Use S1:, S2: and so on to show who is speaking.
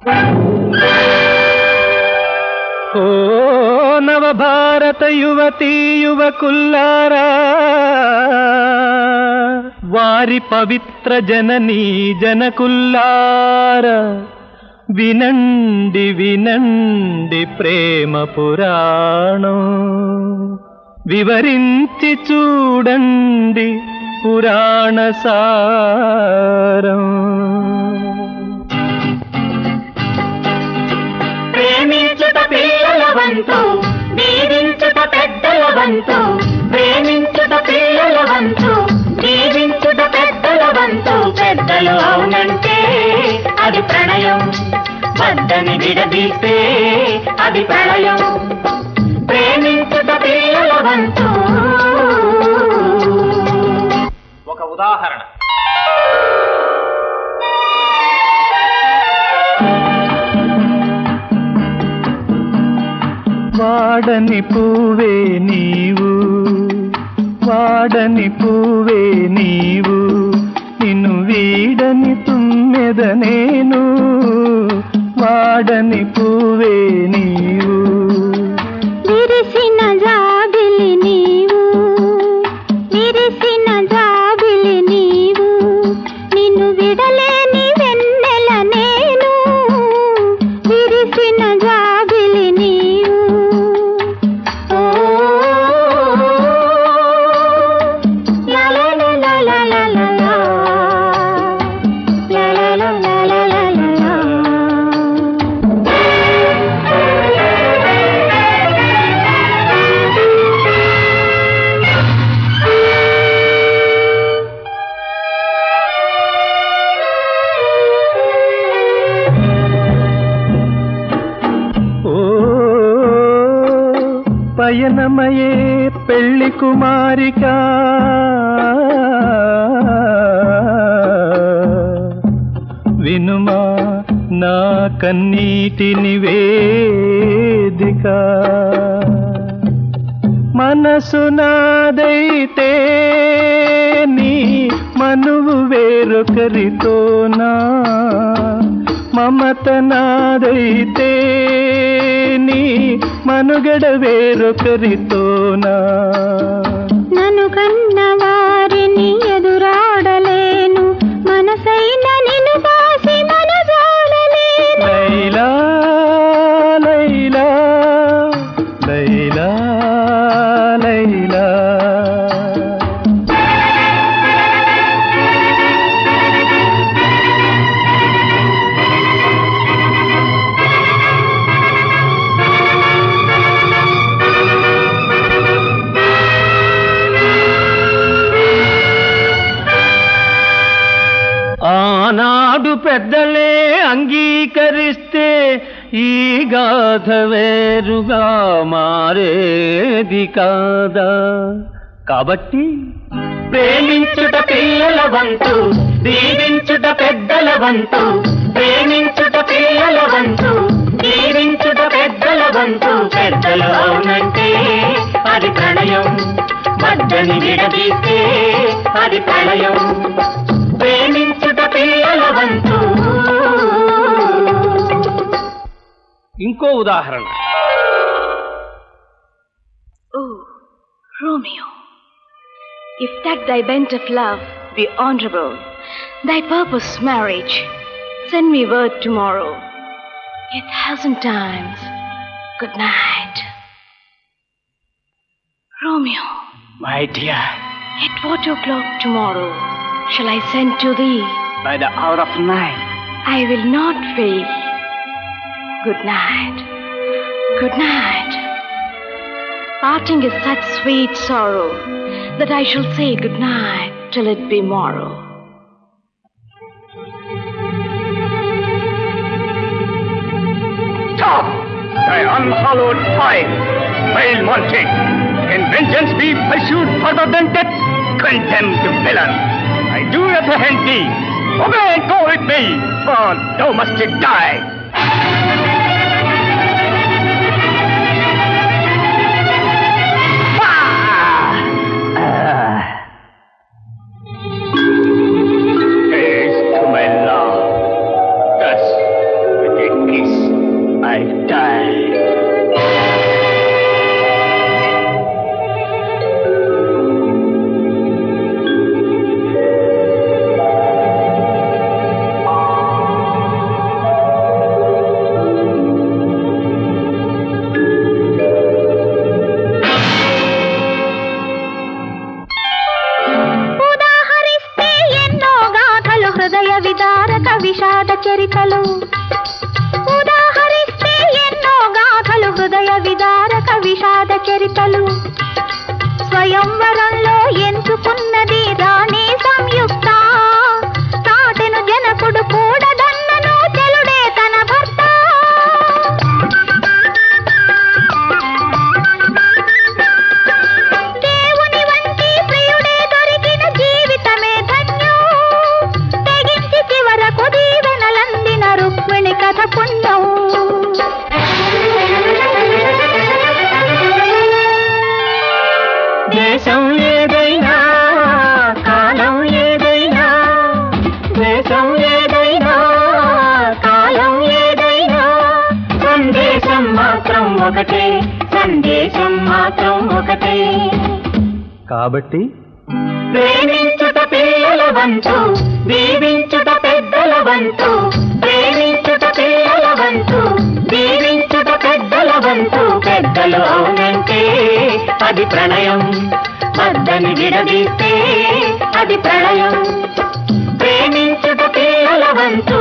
S1: ఓ నవభారత యువతీ యువకుల్లారా, వారి పవిత్ర జననీ జనకుల్లారా, వినండి వినండి ప్రేమ పురాణం, వివరించి చూడండి పురాణ సారం.
S2: ప్రేమించుట పిల్లల వంతు, దీవించుట పెద్దల వంతు. ప్రేమించుట పిల్లల వంతు, దీవించుట పెద్దల వంతు. పెద్దలు అవునంటే అది ప్రణయం, వద్దని విడదీస్తే అది ప్రళయం. ప్రేమించుట పిల్లల వంతు.
S3: ఒక ఉదాహరణ.
S1: వాడని పువ్వే నీవు, వాడని పువ్వే నీవు, నిన్ను వీడని తుమ్మెద నేను. వాడని పువ్వే నీవు,
S2: విరిసిన జాబిలి నీవు, విరిసిన జాబిలి నీవు, నిన్ను విడలేని వెన్నెల నేను. విరిసిన జాబిలి నీవు. ఓ లా లా లా లా లా లా లా లా లా లా లా లా లా.
S1: ఓ పయనమయే పెళ్లి కుమారిక, వినుమా నా కన్నీటి నివేదిక. మనసు నాదైతే నీ మనువు వేరొకరితోనా, మమత నాదైతే నీ మనుగడ వేరొకరితోనా.
S2: నన్ను కన్న వారిని ఎదురాడలేను, మనసైన నిన్ను బాసి మనజాడలేను.
S1: లైలా లైలా లైలా లైలా. ఆనాడు పెద్దలే అంగీకరిస్తే ఈ గాథ వేరుగా మారేది కాదా. కాబట్టి
S2: ప్రేమించుట పిల్లల వంతు, దీవించుట పెద్దల వంతు. ప్రేమించుట పిల్లల వంతు, దీవించుట పెద్దల వంతు. పెద్దలు అవునంటే అది ప్రణయం, వద్దని విడదీస్తే అది ప్రళయం. ప్రేమించుట పిల్లల వంతు.
S3: ఇంకో ఉదాహరణ.
S4: Oh, Romeo, if that thy bent of love be honorable, thy purpose marriage, send me word tomorrow. 1,000 times good night. Romeo,
S3: My dear,
S4: at what o'clock tomorrow shall I send to thee?
S3: by the hour of 9.
S4: I will not fail. Good night. Good night. Parting is such sweet sorrow that I shall say good night till it be morrow.
S3: Stop! Thy unhallowed fire, vile Monty! Can vengeance be pursued further than death? Condemned villain! I do apprehend thee! Obey and go with me, for thou must die! Praise to my love. Thus, with a
S2: చరితలు ఉదాహరిస్తే ఎన్నో గాథలు హృదయ విదారక విషాద చరితలు స్వయంవరంలో ఎంచుకున్నది రాణి సంయుక్త తాటెను జనకుడు కూడదన్నను చెలుడే తన భర్త దేవుని వంటి ప్రియుడే దొరికిన జీవితమే ధన్యం తెగించి చివరకు దీవెనలందిన రుక్మిణి కథ పుణ్యం
S1: దేశం ఏదైనా కాలం ఏదైనా దేశం ఏదైనా కాలం ఏదైనా సందేశం మాత్రం ఒకటే సందేశం మాత్రం ఒకటే కాబట్టి ప్రేమించుట పిల్లల వంతు దీవించుట పెద్దల వంతు ప్రేమించుట పిల్లల వంతు దీవించుట పెద్దల వంతు పెద్దలు అవునంటే అది ప్రణయం వద్దని విడదీస్తే అది ప్రళయం ప్రేమించుట పిల్లల వంతు